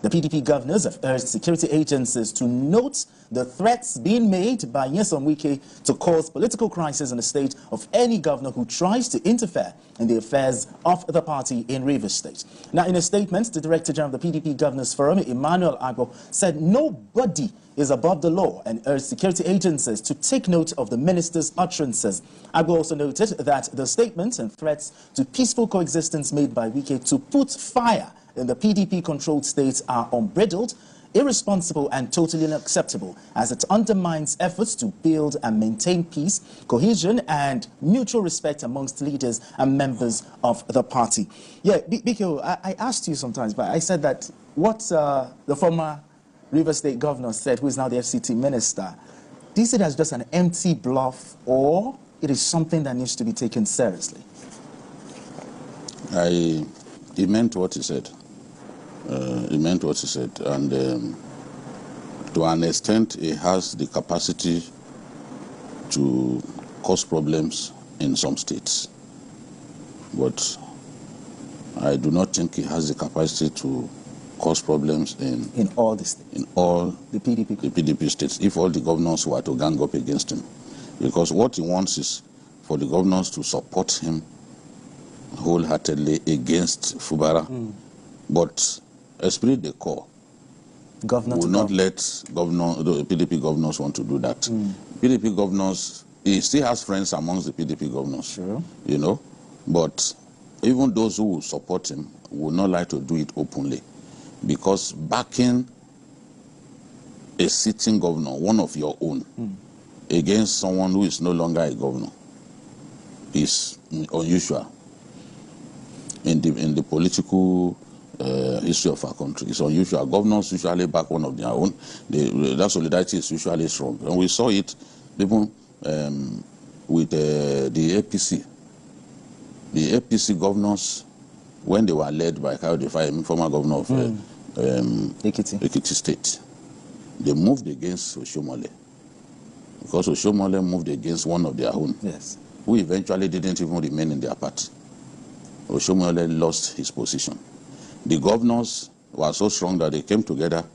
The PDP governors have urged security agencies to note the threats being made by Nyesom Wike to cause political crisis in the state of any governor who tries to interfere in the affairs of the party in Rivers State. Now, in a statement, the Director General of the PDP Governors Forum, Emmanuel Agbo, said nobody is above the law and urged security agencies to take note of the minister's utterances. Agbo also noted that the statements and threats to peaceful coexistence made by Wike to put fire in the PDP-controlled states are unbridled, irresponsible and totally unacceptable, as it undermines efforts to build and maintain peace, cohesion and mutual respect amongst leaders and members of the party. Yeah, Biko, I asked you sometimes, but I said that what the former Rivers State governor said, who is now the FCT minister, do you see it as just an empty bluff, or it is something that needs to be taken seriously? He meant what he said. He meant what he said, and to an extent, he has the capacity to cause problems in some states. But I do not think he has the capacity to cause problems in all the states. In all the PDP states, if all the governors were to gang up against him. Because what he wants is for the governors to support him wholeheartedly against Fubara. But esprit de corps will not let the PDP governors want to do that. PDP governors, he still has friends amongst the PDP governors, sure, you know, but even those who will support him will not like to do it openly, because backing a sitting governor, one of your own, against someone who is no longer a governor is unusual in the political history of our country. It's unusual. Governors usually back one of their own. That solidarity is usually strong. And we saw it even with the APC. The APC governors, when they were led by Kayode Fayemi, former governor of Ekiti State, they moved against Oshomole. Because Oshomole moved against one of their own, yes, who eventually didn't even remain in their party. Oshomole lost his position. The governors were so strong that they came together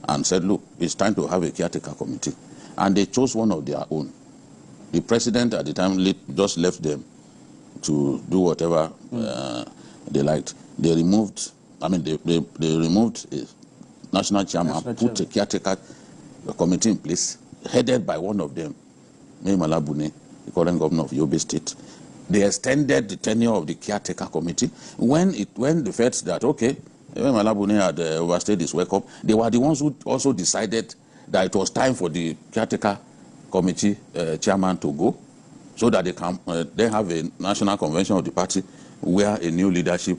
and said, look, it's time to have a caretaker committee. And they chose one of their own. The president at the time just left them to do whatever they liked. They removed, they removed a national chairman, put a caretaker committee in place, headed by one of them, Malabune, the current governor of Yobe State. They extended the tenure of the caretaker committee. When they felt that, okay, when Malabune had overstayed his welcome, they were the ones who also decided that it was time for the caretaker committee chairman to go, so that they can then have a national convention of the party where a new leadership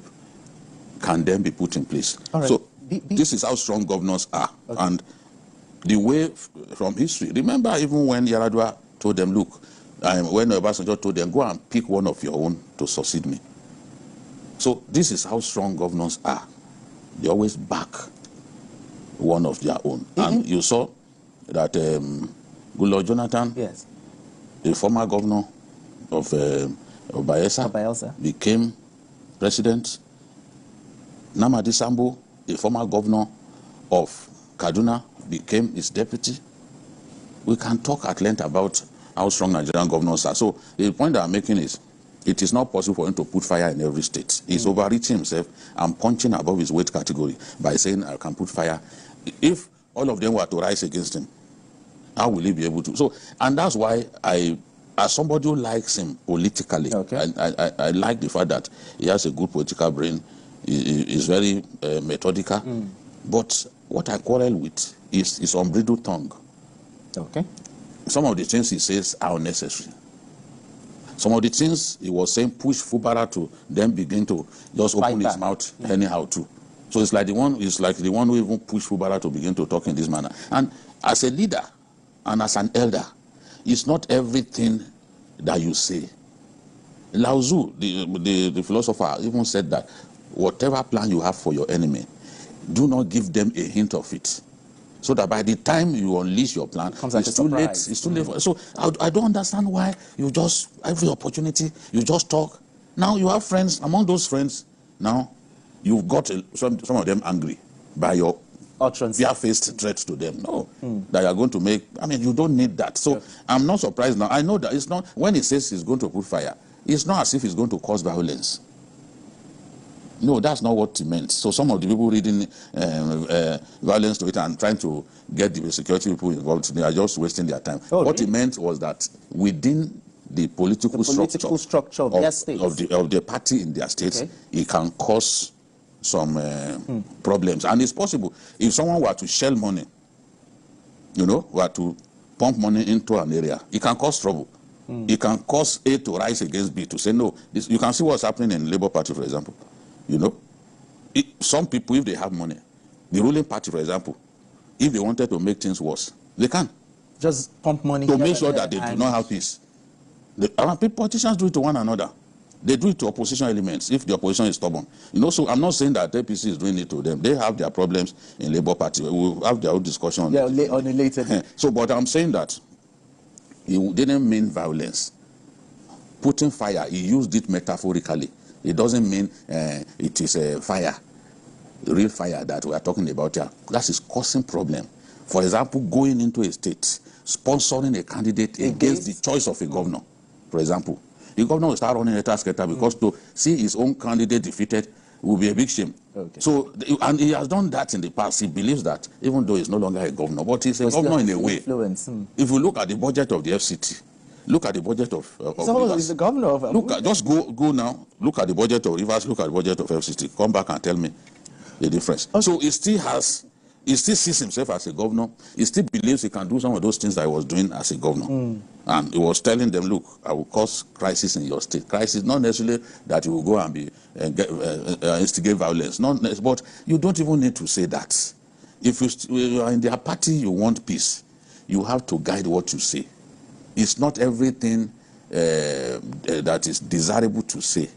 can then be put in place. Right. So this is how strong governors are. Okay. And the way from history, remember even when Yaradua told them, look, when Obasanjo told them, go and pick one of your own to succeed me. So this is how strong governors are. They always back one of their own. And you saw that Goodluck Jonathan, yes, the former governor of Bayelsa, became president. Namadi Sambo, the former governor of Kaduna, became his deputy. We can talk at length about how strong Nigerian governors are. So the point that I'm making is, it is not possible for him to put fire in every state. He's overreaching himself and punching above his weight category by saying, I can put fire. If all of them were to rise against him, how will he be able to? So, and that's why as somebody who likes him politically, okay, I like the fact that he has a good political brain. He is very methodical. But what I quarrel with is his unbridled tongue. Okay. Some of the things he says are unnecessary. Some of the things he was saying push Fubara to then begin to just open his mouth anyhow too. So it's like the one who even pushed Fubara to begin to talk in this manner. And as a leader and as an elder, it's not everything that you say. Lao Tzu, the philosopher, even said that whatever plan you have for your enemy, do not give them a hint of it. So that by the time you unleash your plan, it's too late. It's too late. So I don't understand why you just, every opportunity, you just talk. Now you have friends. Among those friends, now you've got some of them angry. by your utterance, bare-faced threats to them. No, that you are going to make. I mean, you don't need that. So I'm not surprised now. I know that it's not, when he says he's going to put fire, it's not as if he's going to cause violence. No, that's not what he meant. So some of the people reading violence to it and trying to get the security people involved, they are just wasting their time. Oh, what really? he meant was that within the political structure of their states, of the party in their states, it can cause some problems. And it's possible if someone were to shell money, you know, were to pump money into an area, it can cause trouble. It can cause A to rise against B, to say no. You can see what's happening in Labour Party, for example. You know, some people, if they have money, the ruling party, for example, if they wanted to make things worse, they can just pump money to make sure that they do not have peace. Politicians do it to one another. They do it to opposition elements if the opposition is stubborn. You know, so I'm not saying that APC is doing it to them. They have their problems in Labour Party. We'll have their own discussion on on a later day. So, but I'm saying that he didn't mean violence. Putting fire, he used it metaphorically. It doesn't mean it is a fire, the real fire that we are talking about here. That is causing problem. For example, going into a state, sponsoring a candidate against the choice of a governor, for example. The governor will start running a task because to see his own candidate defeated will be a big shame. So, and he has done that in the past. He believes that, even though he's no longer a governor, but he's a governor in a way. If you look at the budget of the FCT, look at the budget of Rivers. He's the governor of just go now, look at the budget of Rivers, look at the budget of FCT. Come back and tell me the difference. So he still sees himself as a governor. He still believes he can do some of those things that he was doing as a governor. And he was telling them, look, I will cause crisis in your state. Crisis, not necessarily that you will go and be instigate violence. But you don't even need to say that. If you are in their party, you want peace. You have to guide what you say. It's not everything that is desirable to say,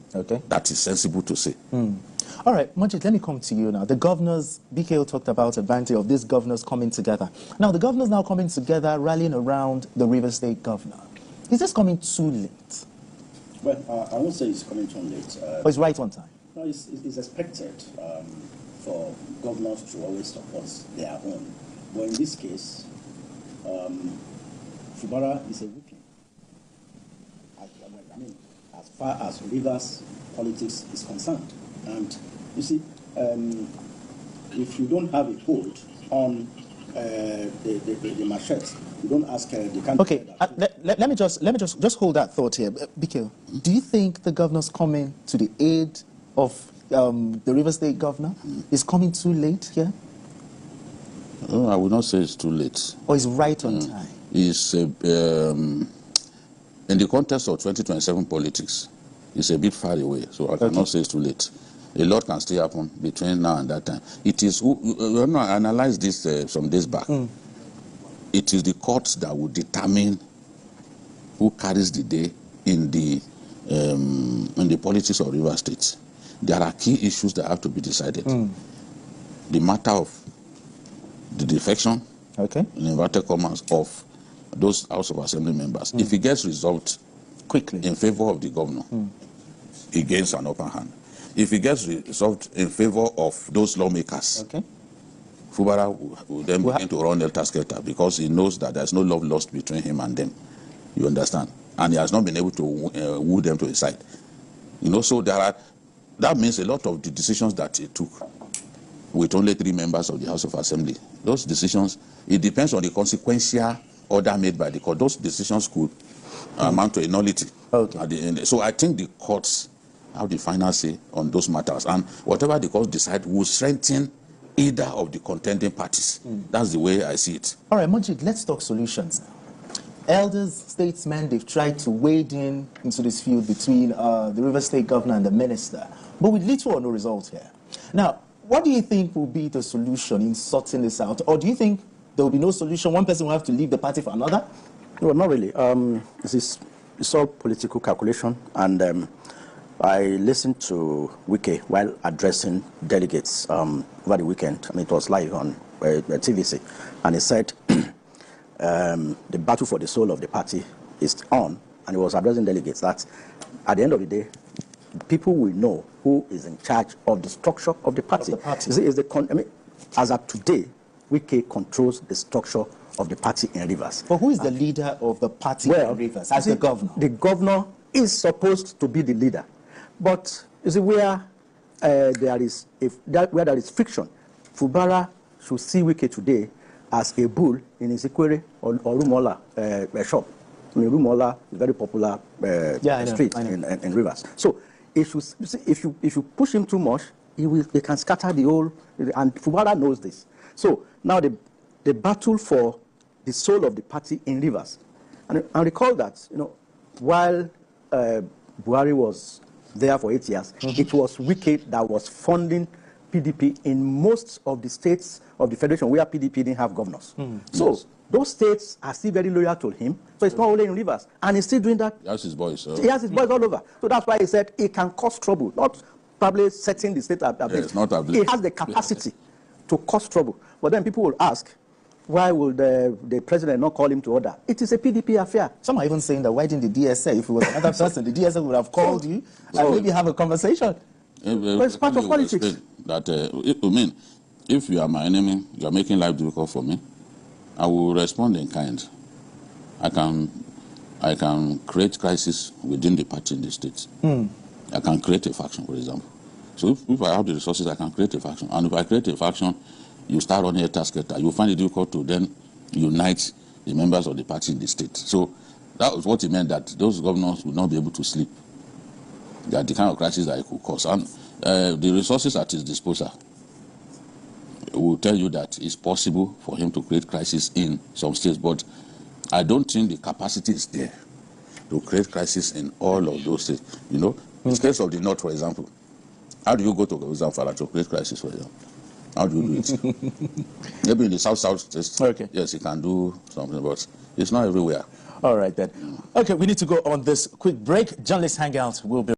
that is sensible to say. All right, Majid, let me come to you now. The governors, BKO talked about advantage of these governors coming together. Now, the governors now coming together, rallying around the Rivers State governor. Is this coming too late? Well, I won't say it's coming too late. Or it's right on time? No, it's expected for governors to always support their own. But in this case, Fubara is a weakling. I mean, as far as Rivers politics is concerned. And you see, if you don't have a hold on the machete, you don't ask the candidate. Okay, let me just hold that thought here. BKO, do you think the governor's coming to the aid of the Rivers State governor is coming too late here? I would not say it's too late. Or is right on time? It's in the context of 2027 politics, it's a bit far away, so I cannot say it's too late. A lot can still happen between now and that time. It is, we analyzed this some days back. It is the courts that will determine who carries the day in the politics of Rivers State. There are key issues that have to be decided. The matter of the defection, in inverted commas, of those House of Assembly members. If it gets resolved quickly in favor of the governor, he gains an upper hand. If it gets resolved in favor of those lawmakers, Fubara will then begin to run elter-skelter because he knows that there's no love lost between him and them. You understand? And he has not been able to woo them to his side. You know, so that means a lot of the decisions that he took with only 3 members of the House of Assembly, those decisions, it depends on the consequential order made by the court. Those decisions could amount to a nullity at the end. So I think the courts have the final say on those matters, and whatever the courts decide will strengthen either of the contending parties. That's the way I see it. All right, Majid, let's talk solutions now. Elders, statesmen, they've tried to wade into this feud between the Rivers State governor and the minister, but with little or no result here. Now, what do you think will be the solution in sorting this out? Or do you think there will be no solution? One person will have to leave the party for another? Well, not really. It's all political calculation, and I listened to Wike while addressing delegates over the weekend. I mean, it was live on TVC, and he said the battle for the soul of the party is on, and he was addressing delegates that at the end of the day, people will know who is in charge of the structure of the party. as of today, wike controls the structure of the party in Rivers. But who is the leader of the party in Rivers as the governor? The governor is supposed to be the leader. But you see, where there is friction, Fubara should see Wike today as a bull in his Ikwere or Rumola shop. I mean, Rumola is a very popular street in Rivers. So if you push him too much, he can scatter the whole, and Fubara knows this. So now the battle for the soul of the party in Rivers. And recall that, while Buhari was there for 8 years, it was Wike that was funding PDP in most of the states of the federation where PDP didn't have governors. So those states are still very loyal to him. So it's not only in Rivers. And he's still doing that. He has his boys. He has his boys all over. So that's why he said he can cause trouble, not probably setting the state at Yes, not He has the capacity to cause trouble. But then people will ask, why will the president not call him to order? It is a PDP affair. Some are even saying that why didn't the DSA, if it was another person, the DSA would have called you and maybe have a conversation. But it's part of politics. That, if you are my enemy, you are making life difficult for me, I will respond in kind. I can create crisis within the party in the states. I can create a faction, for example. So if I have the resources, I can create a faction. And if I create a faction, you start running a task, you find it difficult to then unite the members of the party in the state. So that was what it meant, that those governors would not be able to sleep. They are the kind of crisis that it could cause. And the resources at his disposal will tell you that it's possible for him to create crisis in some states, but I don't think the capacity is there to create crisis in all of those states. The states of the north, for example, how do you go to Zamfara to create crisis for them? How do you do it? Maybe in the south states, yes, you can do something, but it's not everywhere. All right, then. Okay, we need to go on this quick break. Journalist Hangout will be